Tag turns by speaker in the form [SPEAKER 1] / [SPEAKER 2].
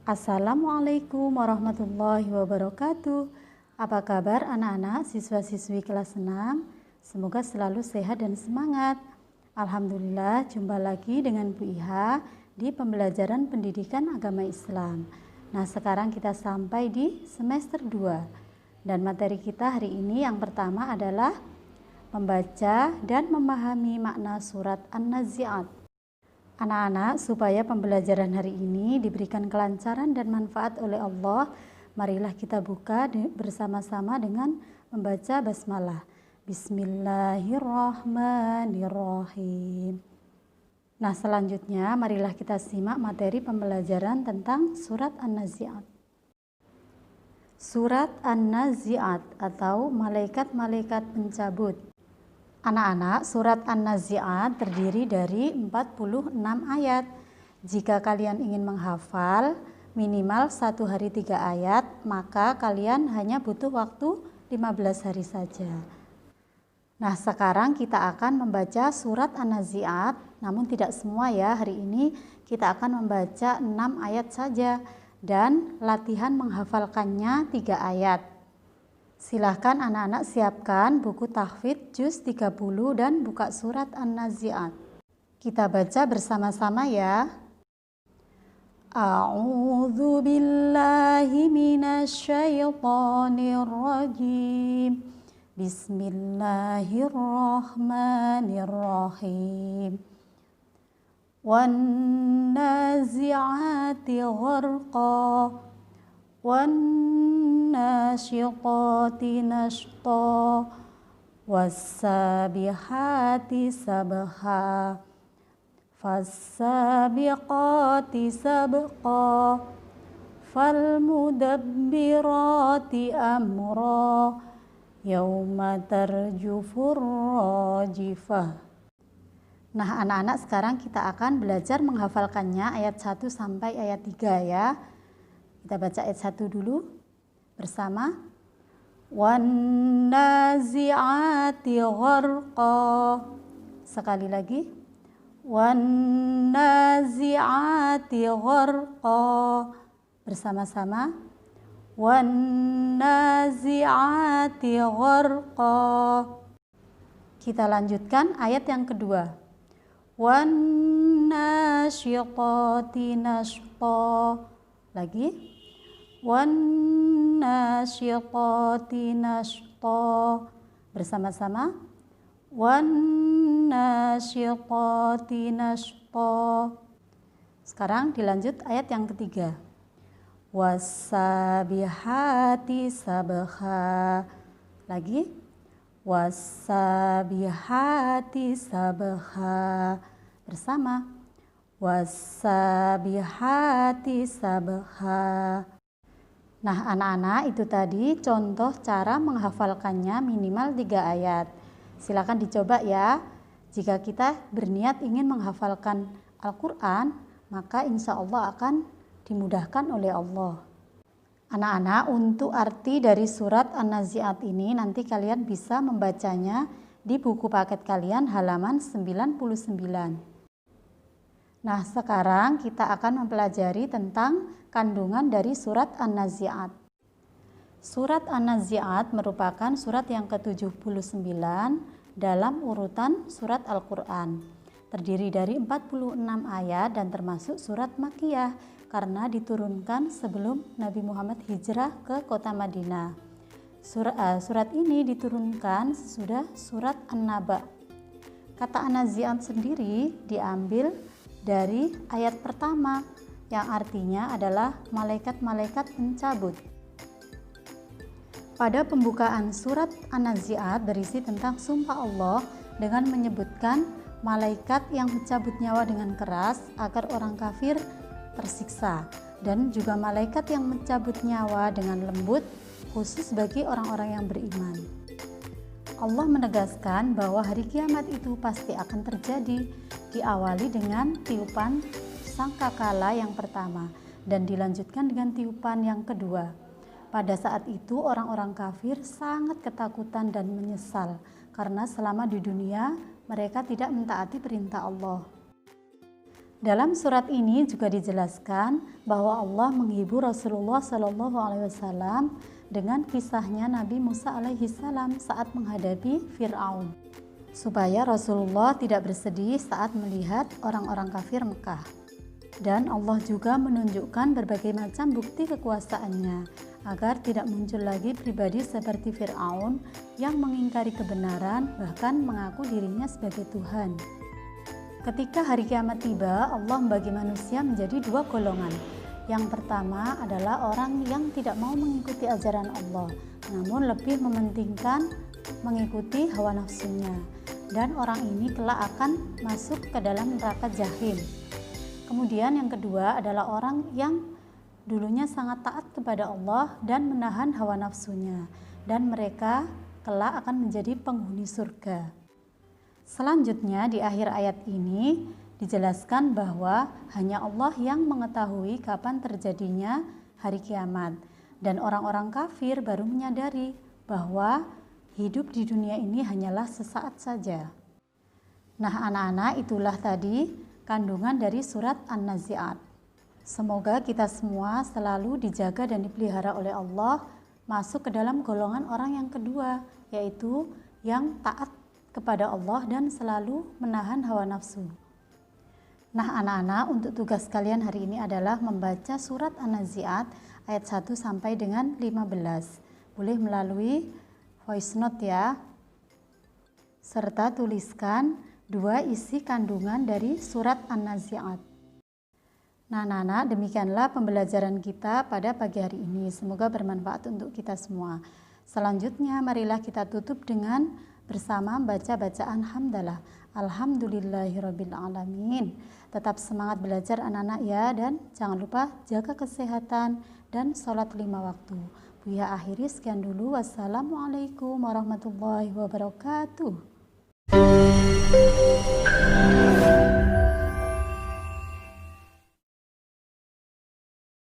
[SPEAKER 1] Assalamualaikum warahmatullahi wabarakatuh. Apa kabar anak-anak siswa-siswi kelas 6? Semoga selalu sehat dan semangat. Alhamdulillah, jumpa lagi dengan Bu Iha di pembelajaran pendidikan agama Islam. Nah, sekarang kita sampai di semester 2. Dan materi kita hari ini yang pertama adalah membaca dan memahami makna surat An-Nazi'at. Anak-anak, supaya pembelajaran hari ini diberikan kelancaran dan manfaat oleh Allah, marilah kita buka bersama-sama dengan membaca basmalah. Bismillahirrahmanirrahim. Nah, selanjutnya marilah kita simak materi pembelajaran tentang surat An-Nazi'at. Surat An-Nazi'at atau malaikat-malaikat pencabut. Anak-anak, surat An-Nazi'at terdiri dari 46 ayat. Jika kalian ingin menghafal minimal 1 hari 3 ayat, maka kalian hanya butuh waktu 15 hari saja. Nah, sekarang kita akan membaca surat An-Nazi'at, namun tidak semua ya. Hari ini kita akan membaca 6 ayat saja dan latihan menghafalkannya 3 ayat. Silahkan anak-anak siapkan buku tahfidz juz 30 dan buka surat An-Nazi'at. Kita baca bersama-sama ya. A'udzu billahi minasyaitonir rajim. Bismillahirrahmanirrahim. Wan nazi'ati gharqa. Wan-nasyitati nashta was-sabihati sabha fas-sabiqati sabqa fal-mudabbirati amra yauma tarjufur rajifah. Nah, anak-anak, sekarang kita akan belajar menghafalkannya ayat 1 sampai ayat 3 ya. Kita baca ayat 1 dulu bersama. Wan-nazi'ati gharqa. Sekali lagi. Wan-nazi'ati gharqa. Bersama-sama. Wan-nazi'ati gharqa. Kita lanjutkan ayat yang kedua. Wan-nasyitati nashta. Lagi. Wan-nasyitati nashta. Bersama-sama. Wan-nasyitati nashta. Sekarang dilanjut ayat yang ketiga. Was-sabihati sabha. Lagi. Was-sabihati sabha. Bersama. Was-sabihati sabha. Nah, anak-anak, itu tadi contoh cara menghafalkannya minimal 3 ayat. Silakan dicoba ya. Jika kita berniat ingin menghafalkan Al-Quran, maka insya Allah akan dimudahkan oleh Allah. Anak-anak, untuk arti dari surat An-Nazi'at ini nanti kalian bisa membacanya di buku paket kalian halaman 99. Nah, sekarang kita akan mempelajari tentang kandungan dari surat An-Nazi'at. Surat An-Nazi'at merupakan surat yang ke-79 dalam urutan surat Al-Quran. Terdiri dari 46 ayat dan termasuk surat Makkiyah karena diturunkan sebelum Nabi Muhammad hijrah ke kota Madinah. Surat ini diturunkan sesudah surat An-Naba. Kata An-Nazi'at sendiri diambil dari ayat pertama yang artinya adalah malaikat-malaikat pencabut. Pada pembukaan surat An-Nazi'at berisi tentang sumpah Allah dengan menyebutkan malaikat yang mencabut nyawa dengan keras agar orang kafir tersiksa, dan juga malaikat yang mencabut nyawa dengan lembut khusus bagi orang-orang yang beriman. Allah menegaskan bahwa hari kiamat itu pasti akan terjadi, diawali dengan tiupan sangkakala yang pertama dan dilanjutkan dengan tiupan yang kedua. Pada saat itu orang-orang kafir sangat ketakutan dan menyesal karena selama di dunia mereka tidak mentaati perintah Allah. Dalam surat ini juga dijelaskan bahwa Allah menghibur Rasulullah SAW dengan kisahnya Nabi Musa alaihissalam saat menghadapi Fir'aun, supaya Rasulullah tidak bersedih saat melihat orang-orang kafir Mekah. Dan Allah juga menunjukkan berbagai macam bukti kekuasaannya agar tidak muncul lagi pribadi seperti Fir'aun yang mengingkari kebenaran, bahkan mengaku dirinya sebagai Tuhan. Ketika hari kiamat tiba, Allah membagi manusia menjadi dua golongan. Yang pertama adalah orang yang tidak mau mengikuti ajaran Allah, namun lebih mementingkan mengikuti hawa nafsunya. Dan orang ini kelak akan masuk ke dalam neraka Jahim. Kemudian yang kedua adalah orang yang dulunya sangat taat kepada Allah dan menahan hawa nafsunya, dan mereka kelak akan menjadi penghuni surga. Selanjutnya di akhir ayat ini dijelaskan bahwa hanya Allah yang mengetahui kapan terjadinya hari kiamat, dan orang-orang kafir baru menyadari bahwa hidup di dunia ini hanyalah sesaat saja. Nah anak-anak, itulah tadi kandungan dari surat An-Nazi'at. Semoga kita semua selalu dijaga dan dipelihara oleh Allah masuk ke dalam golongan orang yang kedua, yaitu yang taat kepada Allah dan selalu menahan hawa nafsu. Nah anak-anak, untuk tugas kalian hari ini adalah membaca surat An-Nazi'at ayat 1 sampai dengan 15. Boleh melalui voice note ya. Serta tuliskan 2 isi kandungan dari surat An-Nazi'at. Nah anak-anak, demikianlah pembelajaran kita pada pagi hari ini. Semoga bermanfaat untuk kita semua. Selanjutnya marilah kita tutup dengan bersama baca bacaan hamdalah. Alhamdulillahirabbil alamin. Tetap semangat belajar anak-anak ya, dan jangan lupa jaga kesehatan dan sholat 5 waktu. Buya akhiri sekian dulu. Wassalamualaikum warahmatullahi wabarakatuh.